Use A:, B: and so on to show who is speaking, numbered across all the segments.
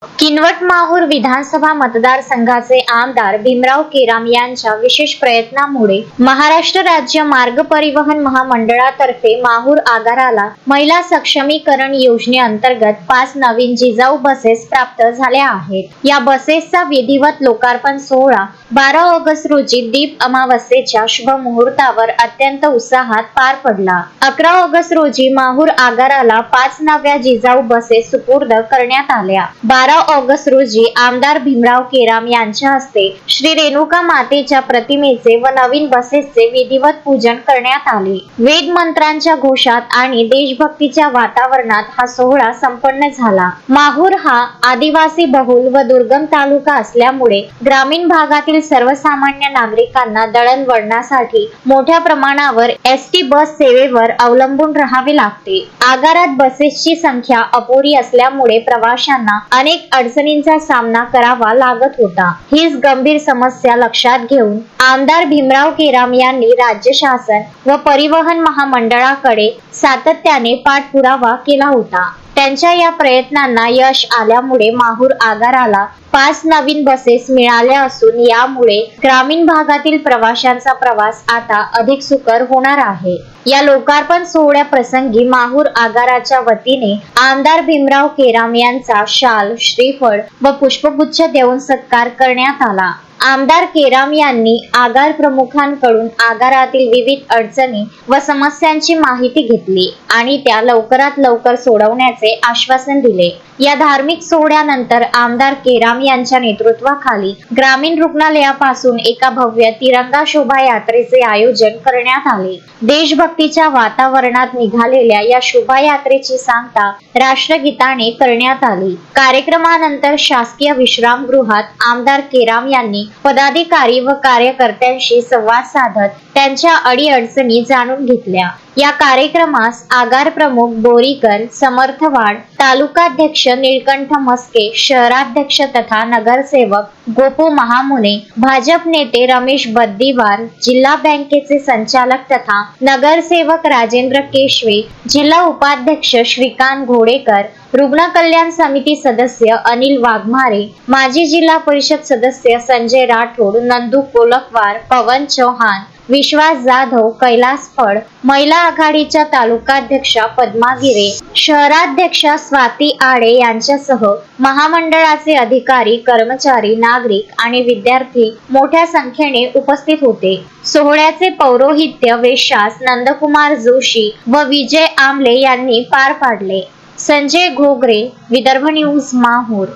A: किनवट माहूर विधानसभा मतदारसंघाचे आमदार भीमराव केराम यांच्या विशेष प्रयत्नामुळे महाराष्ट्र राज्य मार्ग परिवहन महामंडळातर्फे माहूर आगाराला महिला सक्षमीकरण योजनेअंतर्गत 5 नवीन जिजाऊ बसेस प्राप्त झाल्या आहेत। या बसेसचा विधिवत लोकार्पण सोहळा 12 ऑगस्ट रोजी दीप अमावस्येच्या शुभ मुहूर्तावर अत्यंत उत्साहात पार पडला। 11 ऑगस्ट रोजी माहूर आगाराला 5 नव्या जिजाऊ बसेस सुपूर्द करण्यात आल्या। 12 ऑगस्ट रोजी आमदार भीमराव केराम यांच्या हस्ते श्री रेणुका मातेच्या प्रतिमेचे व नवीन बसेसचे विधिवत पूजन करण्यात आले। वेद मंत्रांच्या घोषात आणि देशभक्तीच्या वातावरणात हा सोहळा संपन्न झाला। माहूर हा आदिवासी बहुल व दुर्गम तालुका असल्यामुळे ग्रामीण भागातील सर्वसामान्य नागरिकांना दळणवळणासाठी मोठ्या प्रमाणावर एसटी बस सेवेवर अवलंबून राहावे लागते। आगारात बसेसची संख्या अपुरी असल्यामुळे प्रवाशांना अनेक अडचणींचा सामना करावा लागत होता। हीच गंभीर समस्या लक्षात घेऊन आमदार भीमराव केराम यांनी राज्य शासन व परिवहन महामंडळाकडे सातत्याने पाठपुरावा केला होता। त्यांच्या या प्रयत्नांना यश आल्यामुळे माहूर आगाराला 5 नवीन बसेस मिळाल्या असून यामुळे ग्रामीण भागातील प्रवाशांचा प्रवास आता अधिक सुकर होणार आहे। या लोकार्पण सोहळ्याप्रसंगी माहूर आगाराच्या वतीने आमदार भीमराव केराम यांचा शाल, श्रीफळ व पुष्पगुच्छ देऊन सत्कार करण्यात आला। आमदार केराम यांनी आगार प्रमुखांकडून आगारातील विविध अडचणी व समस्यांची माहिती घेतली आणि त्या लवकरात लवकर सोडवण्याचे आश्वासन दिले। या धार्मिक सोहळ्यानंतर आमदार केराम यांच्या नेतृत्वाखाली ग्रामीण रुग्णालयापासून एका भव्य तिरंगा शोभायात्रेचे आयोजन करण्यात आले। देशभक्तीच्या वातावरणात निघालेल्या या शोभायात्रेची सांगता राष्ट्रगीताने करण्यात आली। कार्यक्रमानंतर शासकीय विश्रामगृहात आमदार केराम यांनी पदाधिकारी व कार्यकर्त्यांशी संवाद साधत त्यांच्या अडीअडचणी जाणून घेतल्या। या कार्यक्रमास आगार प्रमुख बोरीकर, समर्थवाड, तालुकाध्यक्ष निळकंठ मस्के, शहराध्यक्ष तथा नगरसेवक गोपू महामुने, भाजप नेते रमेश बद्दीवार, जिल्हा बँकेचे संचालक तथा नगरसेवक राजेंद्र केशवे, जिल्हा उपाध्यक्ष श्रीकांत घोडेकर, रुग्ण कल्याण समिती सदस्य अनिल वाघमारे, माजी जिल्हा परिषद सदस्य संजय राठोड, नंदू कोलकवार, पवन चौहान, विश्वास जाधव, कैलास फड, महिला आघाडीच्या तालुकाध्यक्षा पद्मा गिरे, शहराध्यक्षा स्वाती आडे यांच्यासह महामंडळाचे अधिकारी, कर्मचारी, नागरिक आणि विद्यार्थी मोठ्या संख्येने उपस्थित होते। सोहळ्याचे पौरोहित्य वेशास नंदकुमार जोशी व विजय आमले यांनी पार पाडले। संजय घोगरे, विदर्भ न्यूज, माहूर।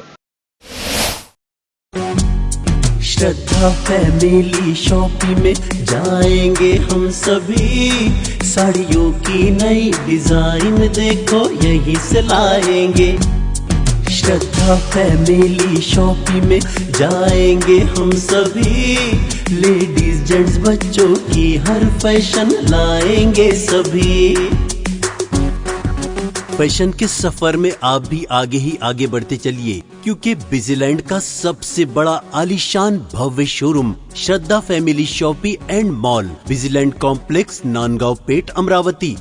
B: श्रद्धा फैमिली शॉपिंग में जाएंगे हम सभी, साड़ियों की नई डिजाइन देखो यहीं से लाएंगे। श्रद्धा फैमिली शॉपिंग में जाएंगे हम सभी, लेडीज जेंट्स बच्चों की हर फैशन लाएंगे सभी। फैशन के सफर में आप भी आगे ही आगे बढ़ते चलिए, क्योंकि बिजीलैंड का सबसे बड़ा आलीशान भव्य showroom Shraddha family shopping and mall, Busyland complex, Nandgaon Peth, Amravati.